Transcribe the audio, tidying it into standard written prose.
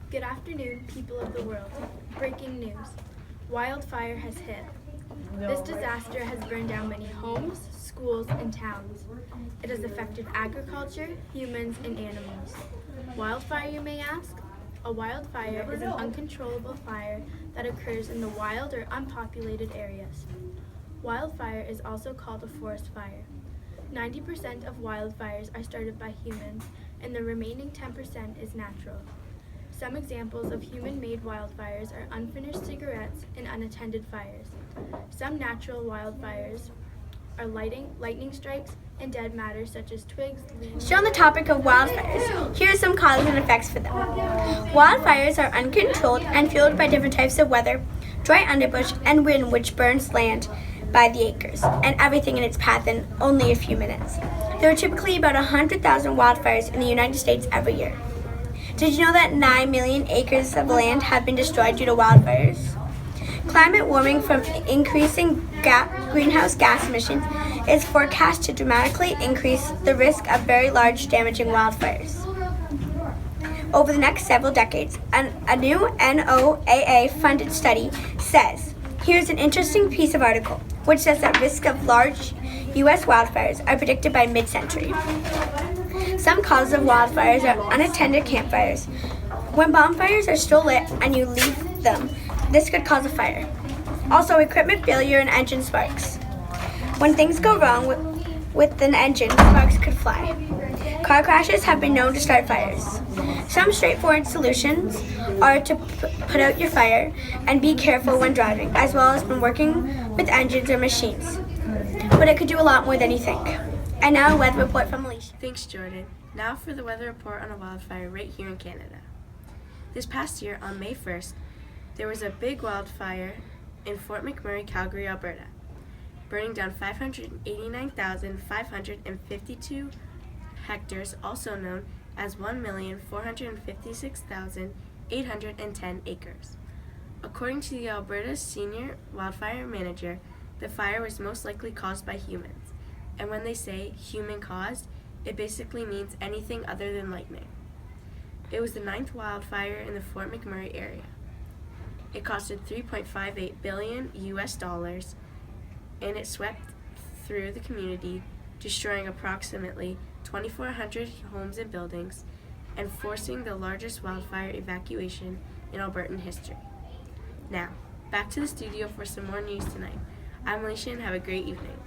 Good afternoon, people of the world. Breaking news. Wildfire has hit. This disaster has burned down many homes, schools, and towns. It has affected agriculture, humans, and animals. Wildfire, you may ask? A wildfire is an uncontrollable fire that occurs in the wild or unpopulated areas. Wildfire is also called a forest fire. 90% of wildfires are started by humans, and the remaining 10% is natural. Some examples of human-made wildfires are unfinished cigarettes and unattended fires. Some natural wildfires are lightning strikes, and dead matter such as twigs, leaves. Still on the topic of wildfires, here are some causes and effects for them. Wildfires are uncontrolled and fueled by different types of weather, dry underbrush, and wind which burns land by the acres, and everything in its path in only a few minutes. There are typically about 100,000 wildfires in the United States every year. Did you know that 9 million acres of land have been destroyed due to wildfires? Climate warming from increasing greenhouse gas emissions is forecast to dramatically increase the risk of very large damaging wildfires. Over the next several decades, a new NOAA-funded study says, here's an interesting piece of article, which says that risk of large U.S. wildfires are predicted by mid-century. Some causes of wildfires are unattended campfires. When bonfires are still lit and you leave them, this could cause a fire. Also, equipment failure and engine sparks. When things go wrong with an engine, sparks could fly. Car crashes have been known to start fires. Some straightforward solutions are to put out your fire and be careful when driving, as well as when working with engines or machines. But it could do a lot more than you think. And now a weather report from Alicia. Thanks, Jordan. Now for the weather report on a wildfire right here in Canada. This past year, on May 1st, there was a big wildfire in Fort McMurray, Calgary, Alberta, burning down 589,552 hectares, also known as 1,456,810 acres. According to the Alberta Senior Wildfire Manager, the fire was most likely caused by humans. And when they say human-caused, it basically means anything other than lightning. It was the 9th wildfire in the Fort McMurray area. It costed $3.58 billion US, and it swept through the community, destroying approximately 2,400 homes and buildings, and forcing the largest wildfire evacuation in Albertan history. Now, back to the studio for some more news tonight. I'm Alicia, and have a great evening.